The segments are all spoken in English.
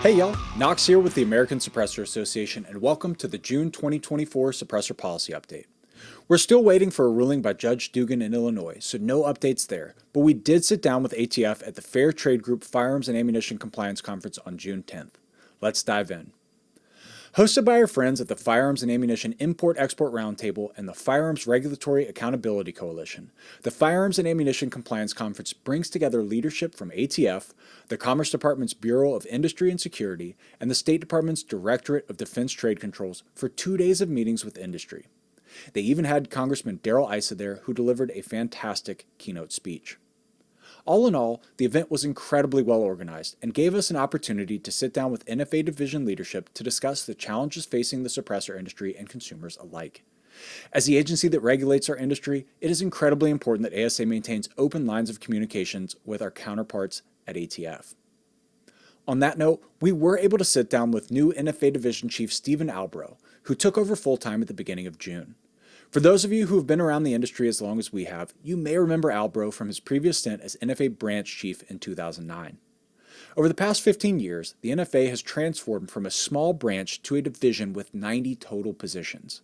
Hey y'all, Knox here with the American Suppressor Association, and welcome to the June 2024 Suppressor Policy Update. We're still waiting for a ruling by Judge Dugan in Illinois, so no updates there, but we did sit down with ATF at the Fair Trade Group Firearms and Ammunition Compliance Conference on June 10th. Let's dive in. Hosted by our friends at the Firearms and Ammunition Import-Export Roundtable and the Firearms Regulatory Accountability Coalition, the Firearms and Ammunition Compliance Conference brings together leadership from ATF, the Commerce Department's Bureau of Industry and Security, and the State Department's Directorate of Defense Trade Controls for 2 days of meetings with industry. They even had Congressman Darrell Issa there, who delivered a fantastic keynote speech. All in all, the event was incredibly well organized and gave us an opportunity to sit down with NFA division leadership to discuss the challenges facing the suppressor industry and consumers alike. As the agency that regulates our industry, it is incredibly important that ASA maintains open lines of communications with our counterparts at ATF. On that note, we were able to sit down with new NFA Division Chief Stephen Albro, who took over full-time at the beginning of June. For those of you who have been around the industry as long as we have, you may remember Albro from his previous stint as NFA Branch Chief in 2009. Over the past 15 years, the NFA has transformed from a small branch to a division with 90 total positions.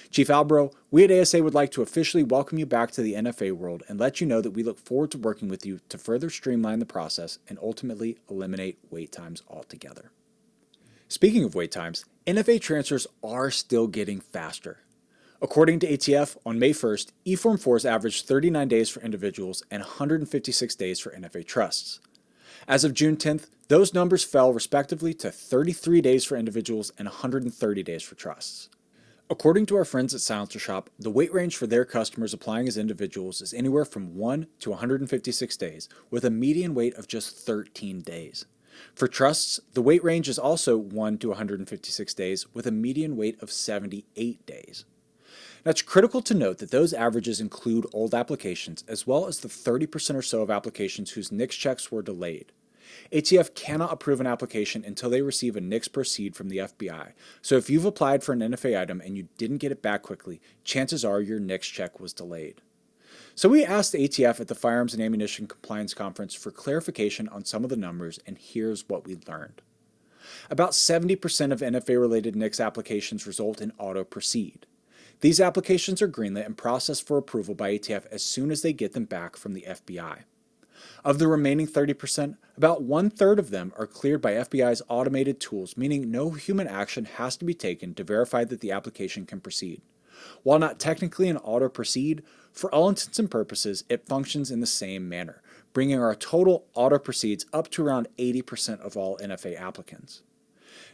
Chief Albro, we at ASA would like to officially welcome you back to the NFA world and let you know that we look forward to working with you to further streamline the process and ultimately eliminate wait times altogether. Speaking of wait times, NFA transfers are still getting faster. According to ATF, on May 1st, eForm 4s averaged 39 days for individuals and 156 days for NFA trusts. As of June 10th, those numbers fell respectively to 33 days for individuals and 130 days for trusts. According to our friends at Silencer Shop, the wait range for their customers applying as individuals is anywhere from 1 to 156 days, with a median wait of just 13 days. For trusts, the wait range is also 1 to 156 days, with a median wait of 78 days. Now, it's critical to note that those averages include old applications, as well as the 30% or so of applications whose NICS checks were delayed. ATF cannot approve an application until they receive a NICS proceed from the FBI, so if you've applied for an NFA item and you didn't get it back quickly, chances are your NICS check was delayed. So we asked ATF at the Firearms and Ammunition Compliance Conference for clarification on some of the numbers, and here's what we learned. About 70% of NFA-related NICS applications result in auto proceed. These applications are greenlit and processed for approval by ATF as soon as they get them back from the FBI. Of the remaining 30%, about 1/3 of them are cleared by FBI's automated tools, meaning no human action has to be taken to verify that the application can proceed. While not technically an auto proceed, for all intents and purposes, it functions in the same manner, bringing our total auto proceeds up to around 80% of all NFA applicants.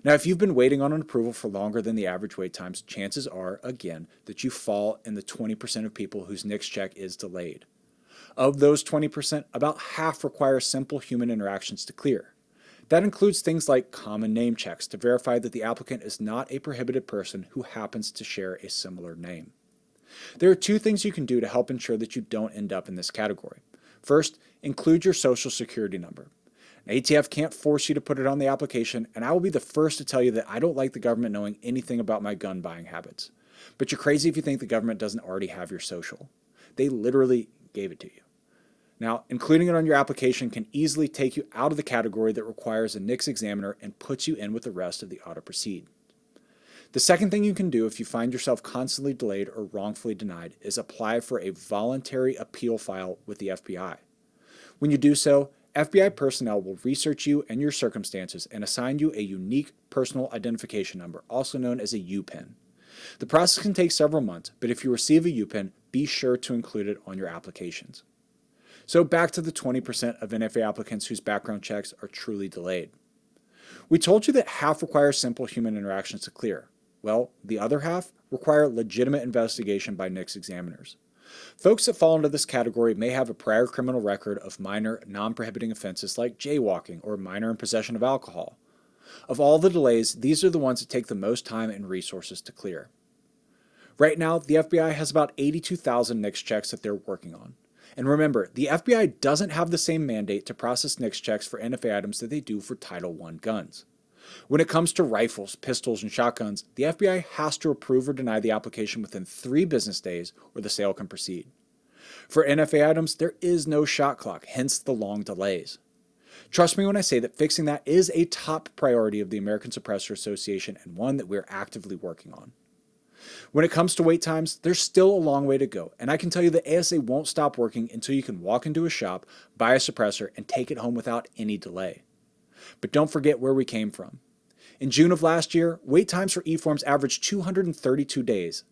Now, if you've been waiting on an approval for longer than the average wait times, chances are, again, that you fall in the 20% of people whose NICS check is delayed. Of those 20%, about half require simple human interactions to clear. That includes things like common name checks to verify that the applicant is not a prohibited person who happens to share a similar name. There are 2 things you can do to help ensure that you don't end up in this category. First, include your social security number. ATF can't force you to put it on the application, and I will be the first to tell you that I don't like the government knowing anything about my gun buying habits. But you're crazy if you think the government doesn't already have your social. They literally gave it to you. Now, including it on your application can easily take you out of the category that requires a NICS examiner and puts you in with the rest of the auto proceed. The second thing you can do if you find yourself constantly delayed or wrongfully denied is apply for a voluntary appeal file with the FBI. When you do so, FBI personnel will research you and your circumstances and assign you a unique personal identification number, also known as a UPIN. The process can take several months, but if you receive a UPIN, be sure to include it on your applications. So back to the 20% of NFA applicants whose background checks are truly delayed. We told you that half require simple human interactions to clear. Well, the other half require legitimate investigation by NICS examiners. Folks that fall into this category may have a prior criminal record of minor, non-prohibiting offenses like jaywalking or minor in possession of alcohol. Of all the delays, these are the ones that take the most time and resources to clear. Right now, the FBI has about 82,000 NICS checks that they're working on. And remember, the FBI doesn't have the same mandate to process NICS checks for NFA items that they do for Title I guns. When it comes to rifles, pistols, and shotguns, the FBI has to approve or deny the application within 3 business days or the sale can proceed. For NFA items, there is no shot clock, hence the long delays. Trust me when I say that fixing that is a top priority of the American Suppressor Association and one that we're actively working on. When it comes to wait times, there's still a long way to go, and I can tell you that ASA won't stop working until you can walk into a shop, buy a suppressor, and take it home without any delay. But don't forget where we came from. In June of last year, wait times for e-forms averaged 232 days.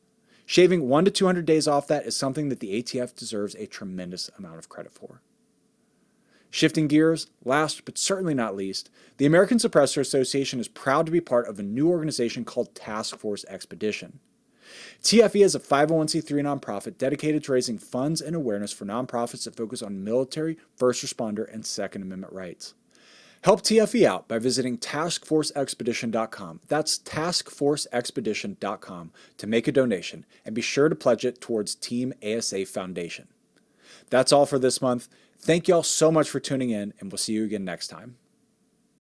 Shaving 1 to 200 days off that is something that the ATF deserves a tremendous amount of credit for. Shifting gears, last but certainly not least, the American Suppressor Association is proud to be part of a new organization called Task Force Expedition. TFE is a 501c3 nonprofit dedicated to raising funds and awareness for nonprofits that focus on military, first responder, and Second Amendment rights. Help TFE out by visiting taskforceexpedition.com. That's taskforceexpedition.com to make a donation, and be sure to pledge it towards Team ASA Foundation. That's all for this month. Thank y'all so much for tuning in, and we'll see you again next time.